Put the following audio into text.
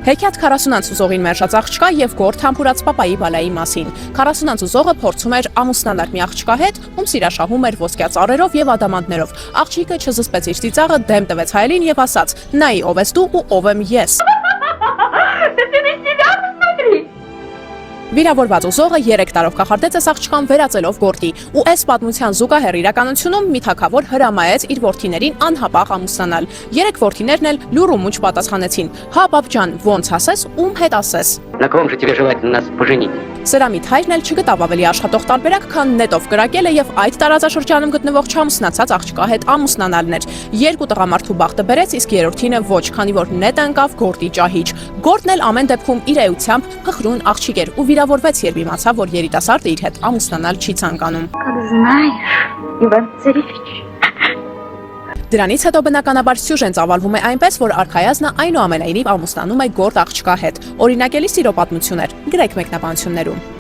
Հեքիաթ 40-անց ուզողին մերժած աղջկա եւ գործ համբուրած պապայի բալայի մասին։ 40-անց ուզողը փորձում էր ամուսնանալ մի աղջկա հետ, ում սիրաշահում էր ոսկյա ծառերով եւ ադամանդներով։ Աղջիկը չզսպեց իր ծիծաղը, դեմ տվեց հայելին եւ ասաց. «Նայի, ով ես դու ու ով եմ ես»։ Վիրավորված ուզողը 3 տարով կախարդեց այս աղջկան վերածելով գործի, ու այս պատմության զուգահեռ իրականությունում մի թագավոր հրամայեց իր որդիներին անհապաղ ամուսնանալ։ 3 որդիներն էլ լուռ ու մուճ պատասխանեցին. «Հա, պապ ջան, ոնց ասես, ում հետ ասես»։ На ком же тебе желательно нас поженить? Սրամիտ հայրն էլ չգտավ ավելի աշխատող տարբերակ, քան նետով կրակելը եւ այդ տարածաշրջանում գտնվող չամուսնացած աղջկա հետ ամուսնանալն էր։ 2 տղամարդու բախտը բերեց, իսկ երրորդինը ոչ, քանի որ նետ ընկավ գործի ճահիճ։ Գործն էլ ամեն դեպքում իր էությամբ փխրուն աղջիկ էր ու վիրավորվեց, երբ իմացավ, որ երիտասարդը իր հետ ամուսնանալ չի ցանկանում։ Как знаешь, Иван Царевич. Դրանից հետո բնականաբար սյուժեն ծավալվում է այնպես, որ արքայազնը այնուամենայնիվ ամուսնանում է գործ աղջկա հետ։ Օրինակելի սիրո պատմություն էր, գրեք մեկնաբանություններում։